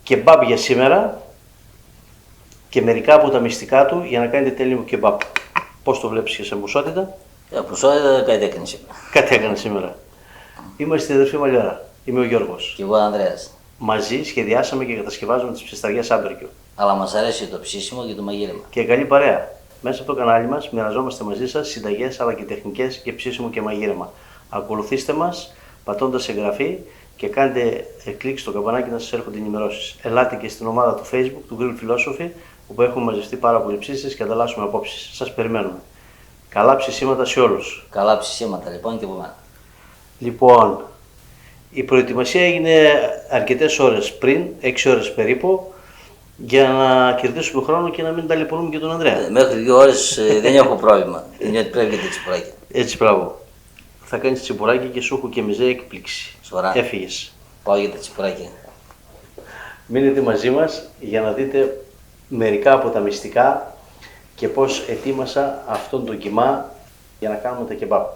Κεμπάπ για σήμερα και μερικά από τα μυστικά του για να κάνετε τέλειο κεμπάπ. Πώς το βλέπεις και σε ποσότητα? Ποσότητα κάτι έκανε σήμερα. Κάτι έκανε σήμερα. Είμαστε η αδερφή Μαλλιάρα. Είμαι ο Γιώργος. Και εγώ ο Ανδρέας. Μαζί σχεδιάσαμε και κατασκευάζουμε τις ψισταριές Άμπερκιο. Αλλά μας αρέσει το ψήσιμο και το μαγείρεμα. Και καλή παρέα. Μέσα από το κανάλι μας μοιραζόμαστε μαζί σας συνταγές αλλά και τεχνικές για ψήσιμο και μαγείρεμα. Ακολουθήστε μας πατώντας εγγραφή και κάντε κλικ στο καμπανάκι να σας έρχονται ενημερώσεις. Ελάτε και στην ομάδα του Facebook του Grill Philosophy, όπου έχουμε μαζευτεί πάρα πολλοί ψήστες και ανταλλάσσουμε απόψεις. Σας περιμένουμε. Καλά ψησίματα σε όλους. Καλά ψησίματα λοιπόν και από μένα. Λοιπόν, η προετοιμασία έγινε αρκετές ώρες πριν, 6 ώρες περίπου, για να κερδίσουμε χρόνο και να μην ταλαιπωρούμε και τον Ανδρέα. Μέχρι 2 ώρες δεν έχω πρόβλημα. Είναι ότι πρέπει και τα τσιπουράκια. Έτσι, μπράβο. Θα κάνεις τσιπουράκι και σου έχω και μιζέ έκπληξη. Σοβαρά. Έφυγες. Πάω για τα τσιπουράκια. Μείνετε μαζί μας για να δείτε μερικά από τα μυστικά και πώς ετοίμασα αυτόν τον κιμά για να κάνουμε τα κεμπάπ.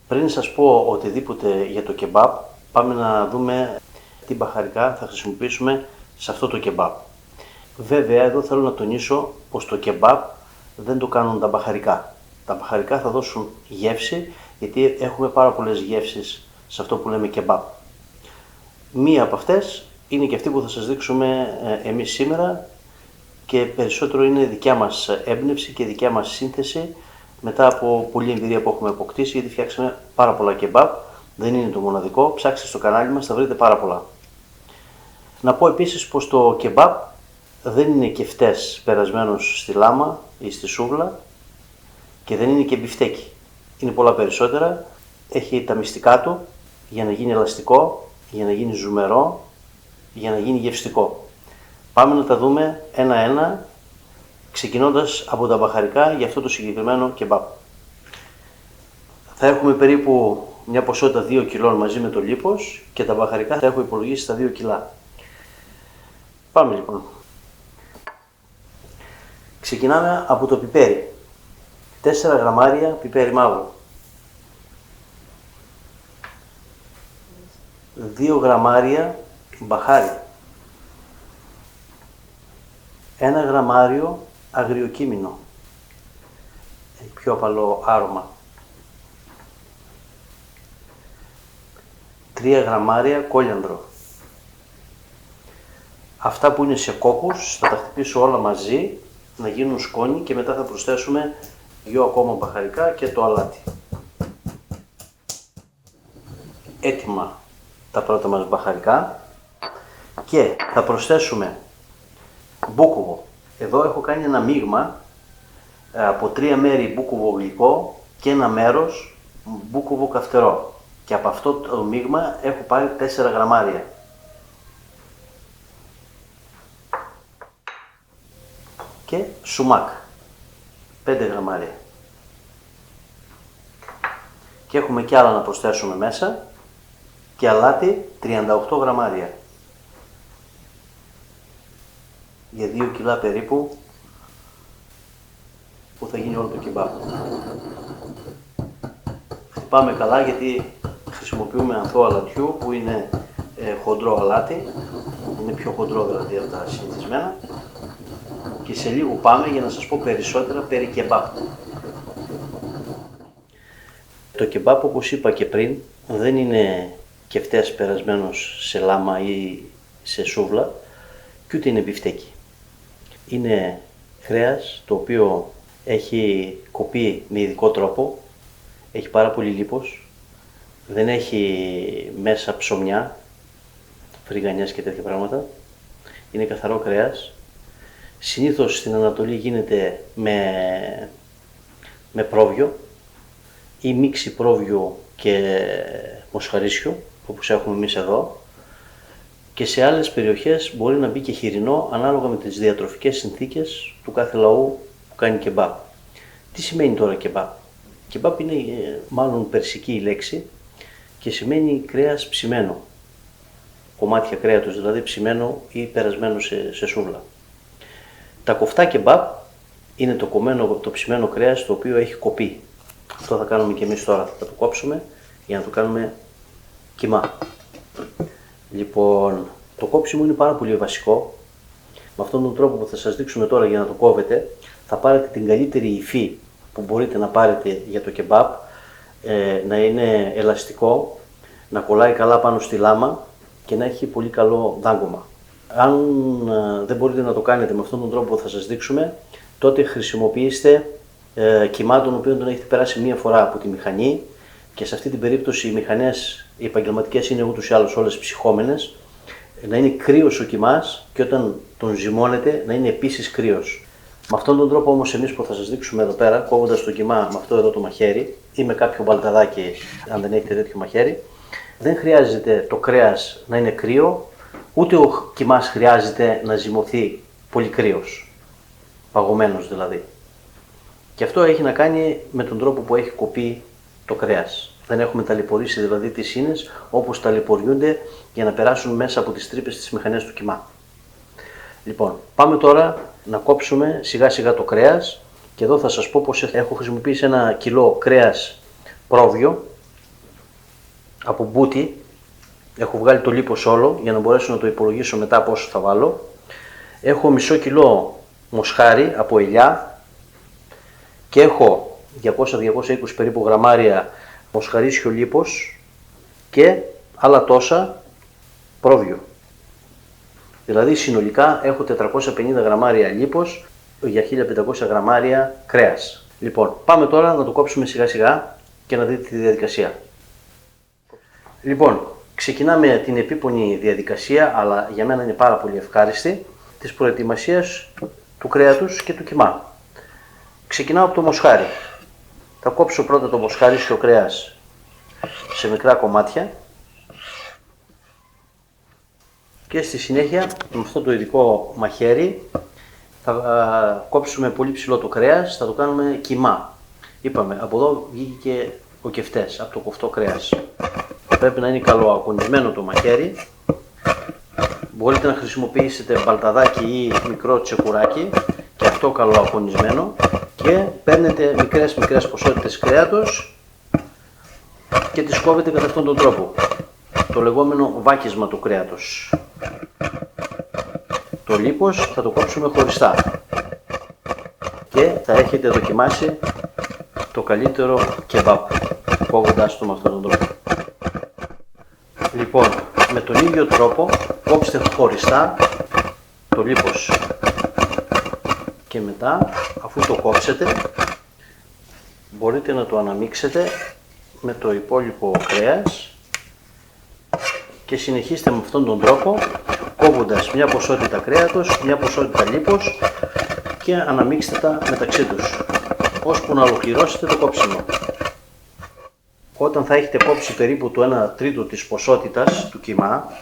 Πριν σας πω οτιδήποτε για το κεμπάπ, πάμε να δούμε τι μπαχαρικά θα χρησιμοποιήσουμε σε αυτό το κεμπάπ. Βέβαια, εδώ θέλω να τονίσω πως το κεμπάπ δεν το κάνουν τα μπαχαρικά. Τα μπαχαρικά θα δώσουν γεύση, γιατί έχουμε πάρα πολλές γεύσεις σε αυτό που λέμε κεμπάπ. Μία από αυτές είναι και αυτή που θα σας δείξουμε εμείς σήμερα και περισσότερο είναι δικιά μας έμπνευση και δικιά μας σύνθεση μετά από πολλή εμπειρία που έχουμε αποκτήσει, γιατί φτιάξαμε πάρα πολλά κεμπάπ. Δεν είναι το μοναδικό, ψάξτε στο κανάλι μας, θα βρείτε πάρα πολλά. Να πω επίσης πως το κεμπάπ δεν είναι κεφτές περασμένος στη λάμα ή στη σούβλα και δεν είναι και μπιφτέκι. Είναι πολλά περισσότερα, έχει τα μυστικά του για να γίνει ελαστικό, για να γίνει ζουμερό, για να γίνει γευστικό. Πάμε να τα δούμε ένα-ένα, ξεκινώντας από τα μπαχαρικά για αυτό το συγκεκριμένο κεμπάπ. Θα έχουμε περίπου μια ποσότητα 2 κιλών μαζί με το λίπος και τα μπαχαρικά θα έχω υπολογίσει στα 2 κιλά. Πάμε λοιπόν. Ξεκινάμε από το πιπέρι. 4 γραμμάρια πιπέρι μαύρο. 2 γραμμάρια μπαχάρι. 1 γραμμάριο αγριοκίμινο. Έχει πιο απαλό άρωμα. 3 γραμμάρια κόλιανδρο. Αυτά που είναι σε κόκκους θα τα χτυπήσω όλα μαζί να γίνουν σκόνη και μετά θα προσθέσουμε 2 ακόμα μπαχαρικά και το αλάτι. Έτοιμα τα πρώτα μας μπαχαρικά και θα προσθέσουμε μπούκοβο. Εδώ έχω κάνει ένα μείγμα από 3 μέρη μπούκοβο γλυκό και 1 μέρος μπούκοβο καυτερό. Και από αυτό το μείγμα έχω πάρει 4 γραμμάρια. Και σουμάκ, 5 γραμμάρια. Και έχουμε και άλλα να προσθέσουμε μέσα και αλάτι 38 γραμμάρια. Για 2 κιλά περίπου που θα γίνει όλο το κεμπάπ. Χτυπάμε καλά γιατί χρησιμοποιούμε ανθό αλατιού που είναι χοντρό αλάτι, είναι πιο χοντρό δηλαδή από τα συνηθισμένα και σε λίγο πάμε για να σας πω περισσότερα περί κεμπάπ. Το κεμπάπ, όπως είπα και πριν, δεν είναι κεφτές περασμένος σε λάμα ή σε σούβλα και ούτε είναι μπιφτέκι. Είναι κρέας το οποίο έχει κοπεί με ειδικό τρόπο, έχει πάρα πολύ λίπος, δεν έχει μέσα ψωμιά, φρυγανιάς και τέτοια πράγματα, είναι καθαρό κρέας. Συνήθως στην Ανατολή γίνεται με πρόβιο ή μίξη πρόβιο και μοσχαρίσιο, όπως έχουμε εμείς εδώ, και σε άλλες περιοχές μπορεί να μπει και χοιρινό ανάλογα με τις διατροφικές συνθήκες του κάθε λαού που κάνει κεμπάπ. Τι σημαίνει τώρα κεμπάπ? Κεμπάπ είναι μάλλον περσική η λέξη και σημαίνει κρέας ψημένο. Κομμάτια κρέατος δηλαδή ψημένο ή περασμένο σε σούβλα. Τα κοφτά κεμπάπ είναι το κομμένο, το ψημένο κρέας το οποίο έχει κοπεί. Αυτό θα κάνουμε και εμείς τώρα, θα το κόψουμε για να το κάνουμε κιμά. Λοιπόν, το κόψιμο είναι πάρα πολύ βασικό. Με αυτόν τον τρόπο που θα σας δείξουμε τώρα για να το κόβετε, θα πάρετε την καλύτερη υφή που μπορείτε να πάρετε για το κεμπάπ, να είναι ελαστικό, να κολλάει καλά πάνω στη λάμα και να έχει πολύ καλό δάγκωμα. Αν δεν μπορείτε να το κάνετε με αυτόν τον τρόπο που θα σας δείξουμε, τότε χρησιμοποιήστε κιμά τον οποίο τον έχετε περάσει μία φορά από τη μηχανή, και σε αυτή την περίπτωση οι μηχανές οι επαγγελματικές είναι ούτως ή άλλως όλες ψυχόμενες, να είναι κρύος ο κιμάς και όταν τον ζυμώνετε να είναι επίσης κρύος. Με αυτόν τον τρόπο όμως εμείς που θα σας δείξουμε εδώ πέρα, κόβοντας το κιμά με αυτό εδώ το μαχαίρι ή με κάποιο μπαλταδάκι αν δεν έχετε τέτοιο μαχαίρι, δεν χρειάζεται το κρέας να είναι κρύο, ούτε ο κιμάς χρειάζεται να ζυμωθεί πολύ κρύος, παγωμένος δηλαδή. Και αυτό έχει να κάνει με τον τρόπο που έχει κοπεί το κρέας. Δεν έχουμε ταλαιπωρήσει δηλαδή τις ίνες όπως ταλαιπωριούνται για να περάσουν μέσα από τις τρύπες της μηχανές του κιμά. Λοιπόν, πάμε τώρα να κόψουμε σιγά σιγά το κρέας και εδώ θα σας πω πως έχω χρησιμοποιήσει 1 κιλό κρέας πρόβιο από μπούτι. Έχω βγάλει το λίπος όλο για να μπορέσω να το υπολογίσω μετά πόσο θα βάλω. Έχω μισό κιλό μοσχάρι από ελιά και έχω 200-220 περίπου γραμμάρια μοσχαρίσιο λίπος και άλλα τόσα πρόβιο. Δηλαδή συνολικά έχω 450 γραμμάρια λίπος για 1500 γραμμάρια κρέας. Λοιπόν, πάμε τώρα να το κόψουμε σιγά σιγά και να δείτε τη διαδικασία. Λοιπόν, ξεκινάμε την επίπονη διαδικασία, αλλά για μένα είναι πάρα πολύ ευχάριστη, της προετοιμασίας του κρέατος και του κιμά. Ξεκινάω από το μοσχάρι. Θα κόψω πρώτα το μοσχαρίσιο κρέας σε μικρά κομμάτια και στη συνέχεια με αυτό το ειδικό μαχαίρι θα κόψουμε πολύ ψηλό το κρέας, θα το κάνουμε κιμά. Είπαμε, από εδώ βγήκε ο κεφτές, από το κοφτό κρέας. Πρέπει να είναι καλοακονισμένο το μαχαίρι. Μπορείτε να χρησιμοποιήσετε μπαλταδάκι ή μικρό τσεκουράκι και αυτό καλοακονισμένο, και παίρνετε μικρές ποσότητες κρέατος και τις κόβετε κατά αυτόν τον τρόπο, το λεγόμενο βάκισμα του κρέατος. Το λίπος θα το κόψουμε χωριστά και θα έχετε δοκιμάσει το καλύτερο κεμπάπ κόβοντας το με αυτόν τον τρόπο. Λοιπόν, με τον ίδιο τρόπο κόψτε χωριστά το λίπος και μετά, αφού το κόψετε, μπορείτε να το αναμίξετε με το υπόλοιπο κρέας και συνεχίστε με αυτόν τον τρόπο, κόβοντας μια ποσότητα κρέατος, μια ποσότητα λίπος και αναμίξτε τα μεταξύ τους, ώσπου να ολοκληρώσετε το κόψιμο. Όταν θα έχετε κόψει περίπου το 1 τρίτο της ποσότητας του κιμά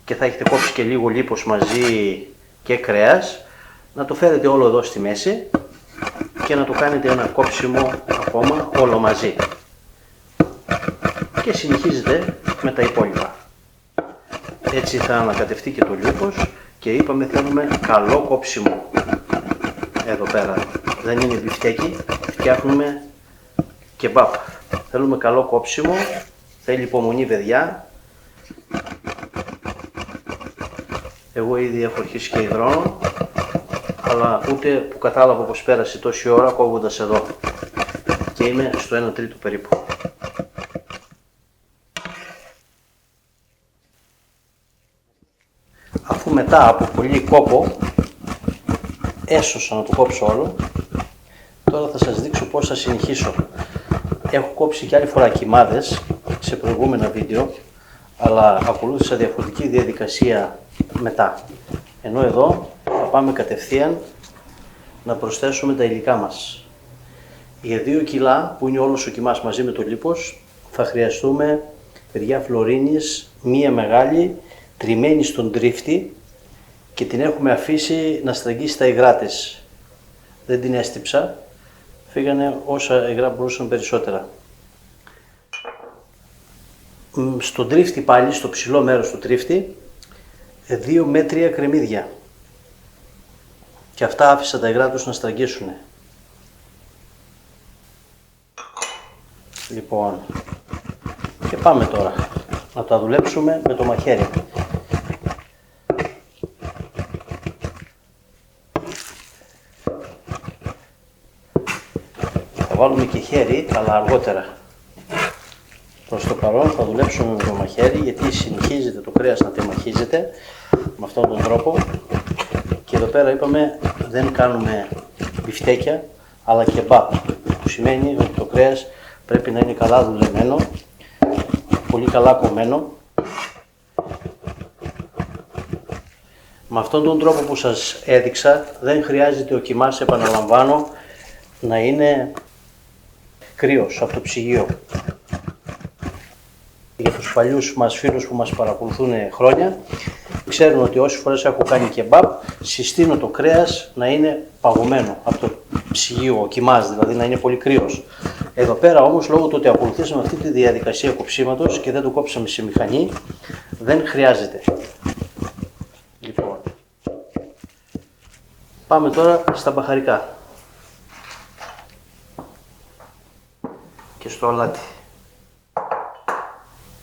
και θα έχετε κόψει και λίγο λίπος μαζί και κρέας, να το φέρετε όλο εδώ στη μέση και να το κάνετε ένα κόψιμο ακόμα όλο μαζί. Και συνεχίζετε με τα υπόλοιπα. Έτσι θα ανακατευτεί και το λίπος και είπαμε θέλουμε καλό κόψιμο. Εδώ πέρα δεν είναι μπιφτέκι, φτιάχνουμε κεμπάπ. Θέλουμε καλό κόψιμο, θέλει υπομονή παιδιά. Εγώ ήδη έχω αρχίσει και υδρώνω, αλλά ούτε που κατάλαβα πως πέρασε τόση ώρα κόβοντας εδώ και είμαι στο 1 τρίτο περίπου. Αφού μετά από πολύ κόπο έσωσα να το κόψω όλο, τώρα θα σας δείξω πώς θα συνεχίσω. Έχω κόψει και άλλη φορά κιμάδες σε προηγούμενα βίντεο, αλλά ακολούθησα διαφορετική διαδικασία μετά. Ενώ εδώ θα πάμε κατευθείαν να προσθέσουμε τα υλικά μας. Για 2 κιλά που είναι όλος ο κιμάς μαζί με το λίπος θα χρειαστούμε παιδιά φλωρίνης, μία μεγάλη τριμμένη στον τρίφτη και την έχουμε αφήσει να στραγγίσει τα υγρά της. Δεν την έστυψα, φύγανε όσα υγρά μπορούσαν περισσότερα. Στον τρίφτη πάλι, στο ψηλό μέρος του τρίφτη, 2 με 3 κρεμμύδια. Και αυτά άφησα τα υγρά τους να στραγγίσουν. Λοιπόν, Και πάμε τώρα να τα δουλέψουμε με το μαχαίρι. Θα βάλουμε και χέρι, αλλά αργότερα. Προς το παρόν θα δουλέψουμε με το μαχαίρι, γιατί συνεχίζεται το κρέας να τεμαχίζεται με αυτόν τον τρόπο. Και εδώ πέρα είπαμε δεν κάνουμε μπιφτέκια, αλλά κεμπάπ, που σημαίνει ότι το κρέας πρέπει να είναι καλά δουλεμένο, πολύ καλά κομμένο. Με αυτόν τον τρόπο που σας έδειξα δεν χρειάζεται ο κιμάς, επαναλαμβάνω, να είναι κρύος από το ψυγείο. Για τους παλιούς μας φίλους που μας παρακολουθούν χρόνια, ξέρουν ότι όσες φορές έχω κάνει κεμπάπ, συστήνω το κρέας να είναι παγωμένο από το ψυγείο, ο κιμάς δηλαδή, να είναι πολύ κρύος. Εδώ πέρα όμως, λόγω του ότι ακολουθήσαμε αυτή τη διαδικασία κοψίματος και δεν το κόψαμε σε μηχανή, δεν χρειάζεται. Λοιπόν, πάμε τώρα στα μπαχαρικά και στο αλάτι.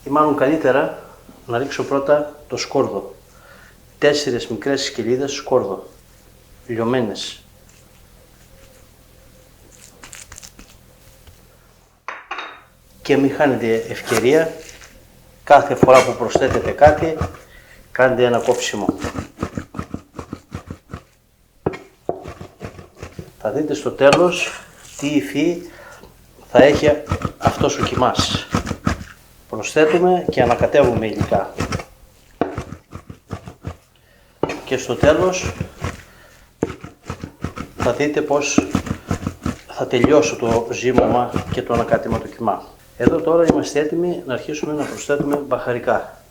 Ή μάλλον καλύτερα να ρίξω πρώτα το σκόρδο. 4 μικρές σκελίδες σκόρδο, λιωμένες. Και μην χάνετε ευκαιρία, κάθε φορά που προσθέτετε κάτι, κάντε ένα κόψιμο. Θα δείτε στο τέλος τι υφή θα έχει αυτός ο κιμάς. Προσθέτουμε και ανακατεύουμε υλικά. Και στο τέλος θα δείτε πως θα τελειώσω το ζύμωμα και το ανακάτεμα του κιμά. Εδώ τώρα είμαστε έτοιμοι να αρχίσουμε να προσθέτουμε μπαχαρικά.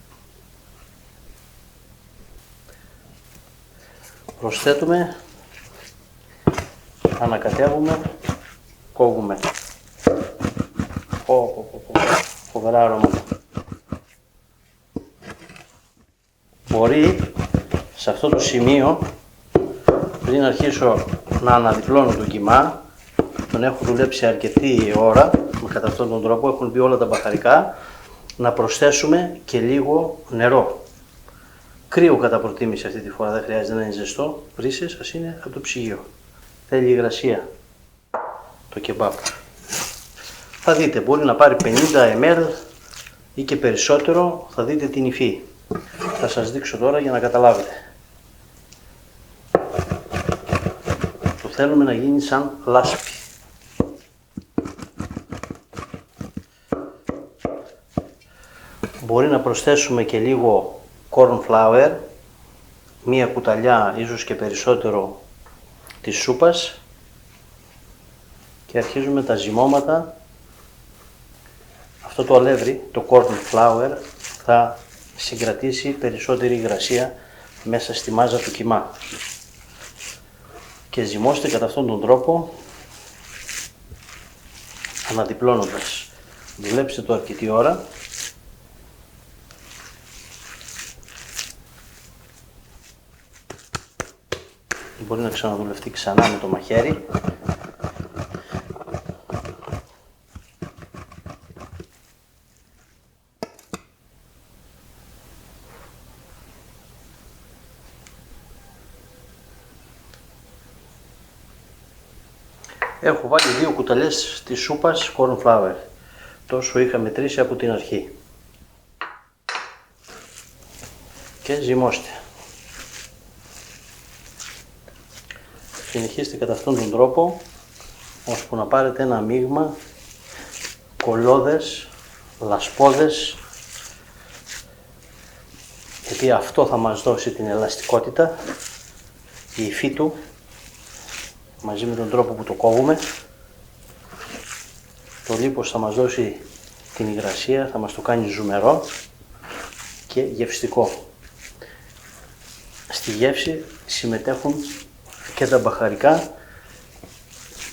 Προσθέτουμε, ανακατεύουμε, κόβουμε. Φοβερά αρώματα. Μπορεί σε αυτό το σημείο, πριν αρχίσω να αναδιπλώνω τον κιμά, τον έχω δουλέψει αρκετή ώρα, κατά αυτόν τον τρόπο έχουν μπει όλα τα μπαχαρικά, να προσθέσουμε και λίγο νερό. Κρύο κατά προτίμηση αυτή τη φορά, δεν χρειάζεται να είναι ζεστό, βρύσες, ας είναι από το ψυγείο. Θέλει υγρασία το κεμπάπ. Θα δείτε, μπορεί να πάρει 50 ml ή και περισσότερο, θα δείτε την υφή. Θα σας δείξω τώρα για να καταλάβετε. Το θέλουμε να γίνει σαν λάσπη. Μπορεί να προσθέσουμε και λίγο corn flour, μία κουταλιά ίσως και περισσότερο της σούπας και αρχίζουμε τα ζυμώματα. Αυτό το αλεύρι, το corn flour, θα συγκρατήσει περισσότερη υγρασία μέσα στη μάζα του κιμά. Και ζυμώστε κατά αυτόν τον τρόπο, αναδιπλώνοντας. Δουλέψτε το αρκετή ώρα. Μπορεί να ξαναδουλευτεί ξανά με το μαχαίρι. Έχω βάλει 2 κουταλιές της σούπας corn flour. Τόσο είχα μετρήσει από την αρχή. Και ζυμώστε. Συνεχίστε κατά αυτόν τον τρόπο, ώσπου να πάρετε ένα μείγμα κολλώδες, λασπόδες, γιατί αυτό θα μας δώσει την ελαστικότητα, η υφή του, μαζί με τον τρόπο που το κόβουμε. Το λίπος θα μας δώσει την υγρασία, θα μας το κάνει ζουμερό και γευστικό. Στη γεύση συμμετέχουν και τα μπαχαρικά,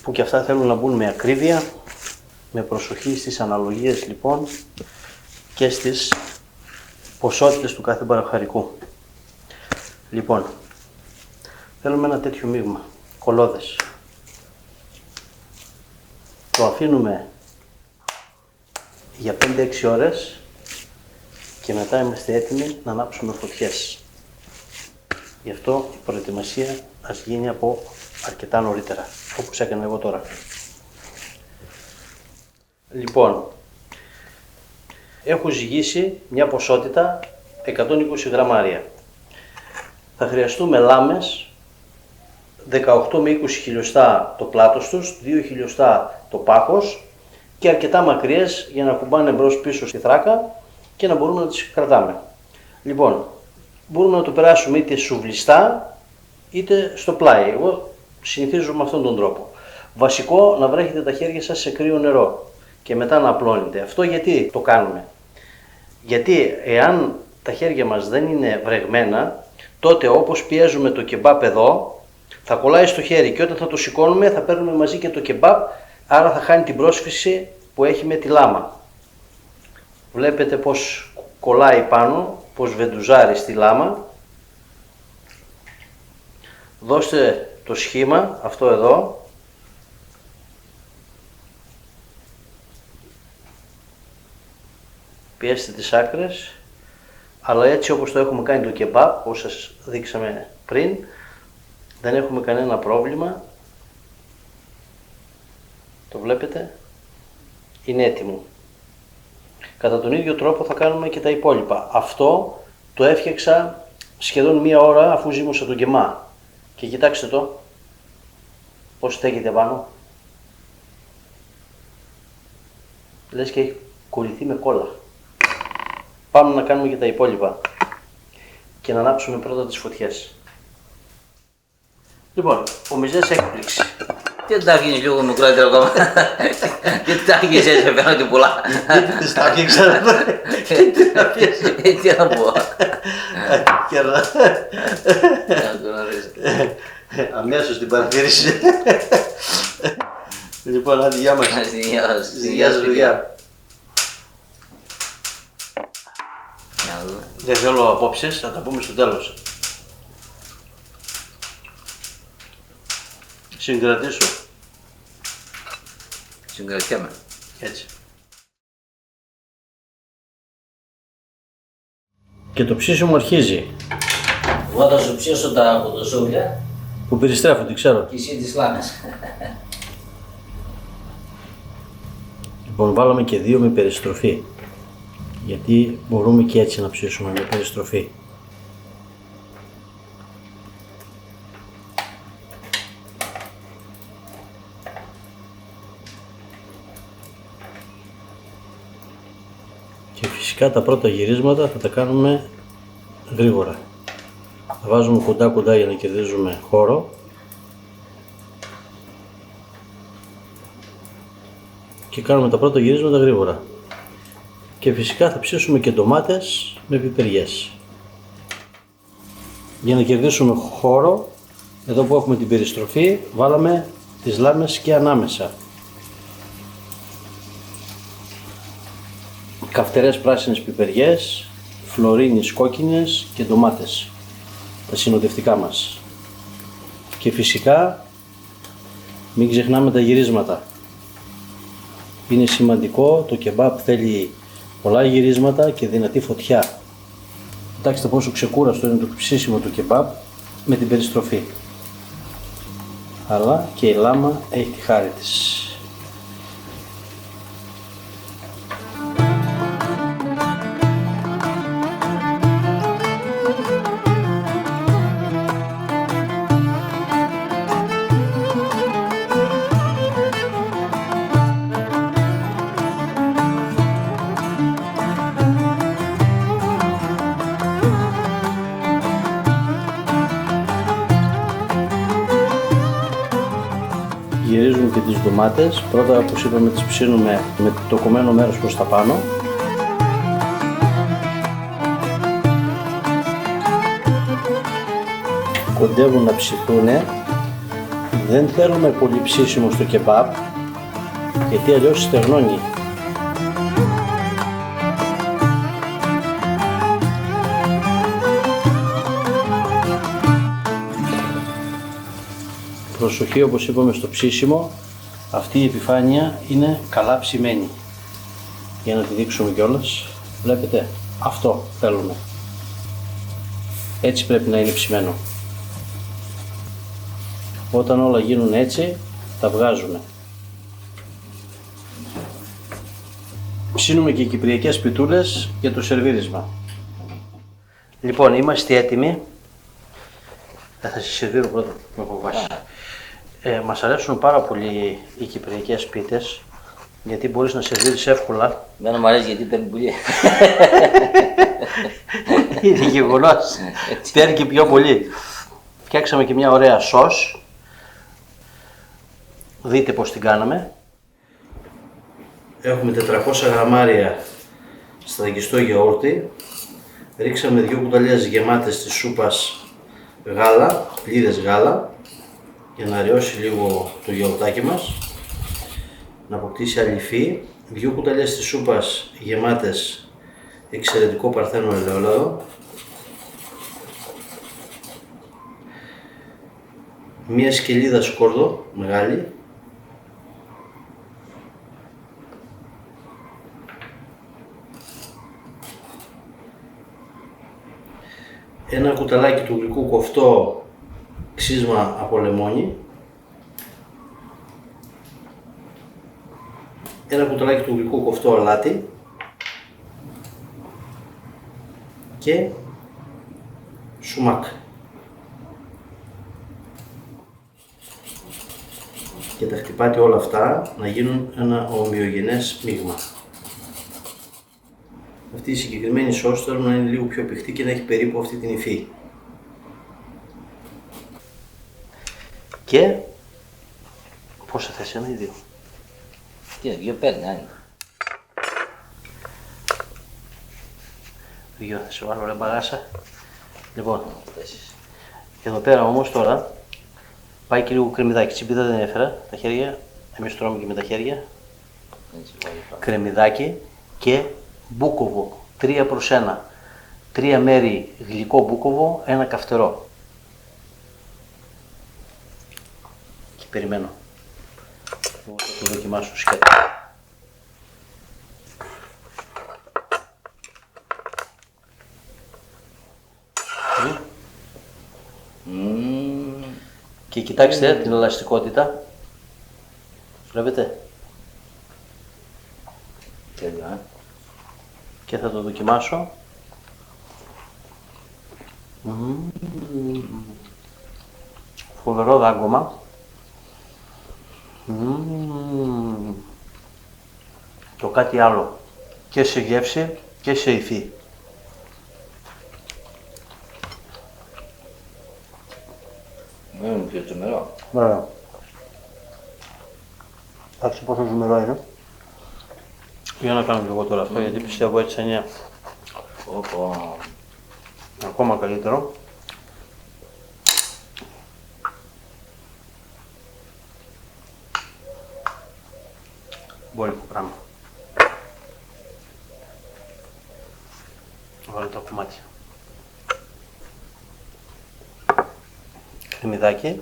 που και αυτά θέλουν να μπουν με ακρίβεια, με προσοχή στις αναλογίες λοιπόν και στις ποσότητες του κάθε μπαχαρικού. Λοιπόν, θέλουμε ένα τέτοιο μείγμα, κολλώδες. Το αφήνουμε για 5-6 ώρες και μετά είμαστε έτοιμοι να ανάψουμε φωτιές. Γι' αυτό η προετοιμασία ας γίνει από αρκετά νωρίτερα, όπως έκανα εγώ τώρα. Λοιπόν, έχω ζυγίσει μια ποσότητα 120 γραμμάρια. Θα χρειαστούμε λάμες 18 με 20 χιλιοστά το πλάτος τους, 2 χιλιοστά το πάχος και αρκετά μακριές για να κουμπάνε μπρος πίσω στη θράκα και να μπορούμε να τις κρατάμε. Λοιπόν, μπορούμε να το περάσουμε είτε σουβλιστά είτε στο πλάι. Εγώ συνηθίζω με αυτόν τον τρόπο. Βασικό να βρέχετε τα χέρια σας σε κρύο νερό και μετά να απλώνετε. Αυτό γιατί το κάνουμε? Γιατί εάν τα χέρια μας δεν είναι βρεγμένα, τότε όπως πιέζουμε το κεμπάπ εδώ, θα κολλάει στο χέρι και όταν θα το σηκώνουμε θα παίρνουμε μαζί και το κεμπάπ, άρα θα χάνει την πρόσφυση που έχει με τη λάμα. Βλέπετε πως κολλάει πάνω, πως βεντουζάρει στη λάμα. Δώστε το σχήμα, αυτό εδώ. Πιέστε τις άκρες, αλλά έτσι όπως το έχουμε κάνει το κεμπάπ, όπως σας δείξαμε πριν, δεν έχουμε κανένα πρόβλημα. Το βλέπετε, είναι έτοιμο. Κατά τον ίδιο τρόπο θα κάνουμε και τα υπόλοιπα. Αυτό το έφτιαξα σχεδόν μία ώρα αφού ζύμωσα τον κεμά. Και κοιτάξτε το, πώς στέκεται πάνω. Λες και έχει κολληθεί με κόλλα. Πάμε να κάνουμε και τα υπόλοιπα και να ανάψουμε πρώτα τις φωτιές. Λοιπόν, ο μυζές έχει πλήξει. Τι τα γίνεις λίγο μικρότερο ακόμα. Τι τα γίνεις έτσι με φαίνονται πολλά. Γιατί τις τα φτιάξα, τι να πιέσει. Τι να πω. Κέρδα. Αμέσως την παρατήρηση. Λοιπόν, άντε γεια μας. Γεια σας παιδιά. Δεν θέλω απόψεις, θα τα πούμε στο τέλος. Συγκρατήσω. Συγκρατιέμαι. Έτσι. Και το ψήσιμο αρχίζει. Εγώ θα σου ψήσω τα κοντοσούβλια Που περιστρέφονται, ξέρω. και εσύ τις λάμες. Λοιπόν, βάλαμε και 2 με περιστροφή. Γιατί μπορούμε και έτσι να ψήσουμε με περιστροφή. Και φυσικά τα πρώτα γυρίσματα θα τα κάνουμε γρήγορα. Θα βάζουμε κοντά για να κερδίζουμε χώρο. Και κάνουμε τα πρώτα γυρίσματα γρήγορα. Και φυσικά θα ψήσουμε και ντομάτες με πιπεριές. Για να κερδίσουμε χώρο, εδώ που έχουμε την περιστροφή, βάλαμε τις λάμες και ανάμεσα. Καυτερές πράσινες πιπεριές, φλωρίνης κόκκινες και ντομάτες. Τα συνοδευτικά μας. Και φυσικά μην ξεχνάμε τα γυρίσματα. Είναι σημαντικό, το κεμπάπ θέλει πολλά γυρίσματα και δυνατή φωτιά. Κοιτάξτε πόσο ξεκούραστο είναι το ψήσιμο του κεμπάπ με την περιστροφή. Αλλά και η λάμα έχει τη χάρη της. Γυρίζουμε και τις ντομάτες. Πρώτα, όπως είπαμε, τις ψήνουμε με το κομμένο μέρος προς τα πάνω. Κοντεύουν να ψηθούν. Δεν θέλουμε πολύ ψήσιμο στο κεμπάπ, γιατί αλλιώς στεγνώνει. Προσοχή, όπως είπαμε, στο ψήσιμο, αυτή η επιφάνεια είναι καλά ψημένη. Για να τη δείξουμε κιόλας. Βλέπετε, αυτό θέλουμε. Έτσι πρέπει να είναι ψημένο. Όταν όλα γίνουν έτσι, τα βγάζουμε. Ψήνουμε και κυπριακές πιτούλες για το σερβίρισμα. Λοιπόν, είμαστε έτοιμοι. Θα σας σερβίρω πρώτα με κοβάση. Μας αρέσουν πάρα πολύ οι κυπριακές πίτες, γιατί μπορείς να σερβίρεις εύκολα. Εμένα μου αρέσει γιατί παίρνει πολύ. Είναι γεγονός. Παίρνει και πιο πολύ. Φτιάξαμε και μια ωραία σως. Δείτε πώς την κάναμε. Έχουμε 400 γραμμάρια στραγγιστό γιαούρτι. Ρίξαμε 2 κουταλιές γεμάτες της σούπας γάλα, πλήρες γάλα, για να ριώσει λίγο το γιαουρτάκι μας, να αποκτήσει αληφή. 2 κουταλιές της σούπας γεμάτες εξαιρετικό παρθένο ελαιόλαδο. Μία σκελίδα σκόρδο μεγάλη. Ένα κουταλάκι του γλυκού κοφτό ξύσμα από λεμόνι. Ένα κουταλάκι του γλυκού κοφτό αλάτι. Και σουμάκ. Και τα χτυπάτε όλα αυτά να γίνουν ένα ομοιογενές μείγμα. Αυτή η συγκεκριμένη σως θέλω να είναι λίγο πιο πηχτή και να έχει περίπου αυτή την υφή. Και πόσα θες, ένα ή δύο? Τι, δύο παίρνει, άνει. Δύο θα σε βάλω, ρε μπαγάσα. Λοιπόν, εδώ πέρα όμως τώρα πάει και λίγο κρεμμυδάκι. Τσιμπίδα δεν έφερα, τα χέρια, εμείς τρώμε και με τα χέρια. Κρεμμυδάκι και μπούκοβο, 3 προς 1. 3 μέρη γλυκό μπούκοβο, 1 καυτερό. Και περιμένω. Εγώ θα το δοκιμάσω σκέτο. Και κοιτάξτε την ελαστικότητα. Βλέπετε. Τέλειο, Και θα το δοκιμάσω. Φοβερό δάγκωμα. Το κάτι άλλο. Και σε γεύση και σε υφή. Είναι πιο τσιμερό. Ωραία. Εντάξει, πόσο ζουμερό είναι. Για να κάνω και εγώ τώρα αυτό, γιατί πιστεύω έτσι θα είναι ακόμα καλύτερο. Μπόλικο πράγμα. Βάλω τα κομμάτια. Κρεμμυδάκι.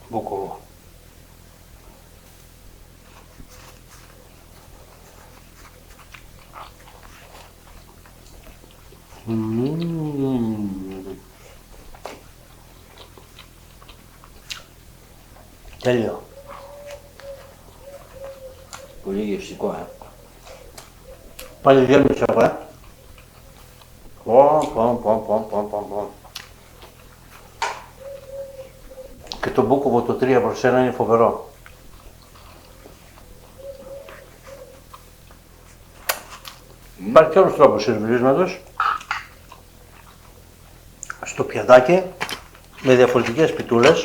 Μπούκοβο. Τέλειο. Πολύ γευστικό, Πάλι γέμισε εγώ, Και το μπούκοβο το 3 προς 1 είναι φοβερό. Υπάρχει και άλλος τρόπος σερβιρίσματος. Στο πιατάκι με διαφορετικές πιτούλες.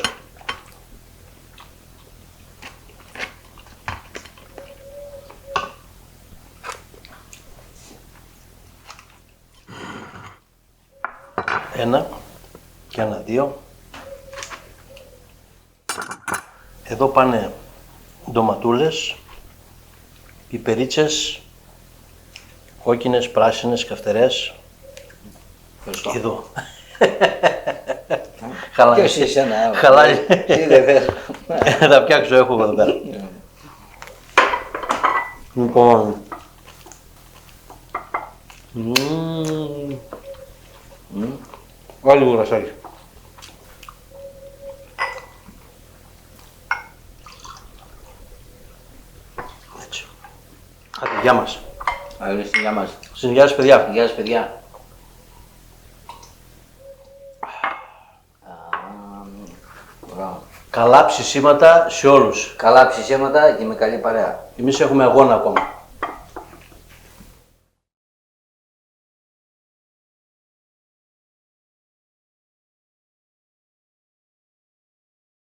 Ένα και ένα δύο. Εδώ πάνε ντοματούλες, πιπερίτσες, κόκκινες, πράσινες, καυτερές. Ευχαριστώ. Εδώ. Χαλάει. Και εσύ εσένα. Χαλάει. Τι δεν θες. Θα φτιάξω, έχω εδώ πέρα. Λοιπόν. Βάλει γουρασάκι. Έτσι. Άντε, γεια μας. Άλλη στη γεια μας. Συνεχιάζεις, παιδιά. Γεια σας παιδιά. Μπράβο. Καλά ψησίματα σε όλους. Καλά ψησίματα και με καλή παρέα. Εμείς έχουμε αγώνα ακόμα.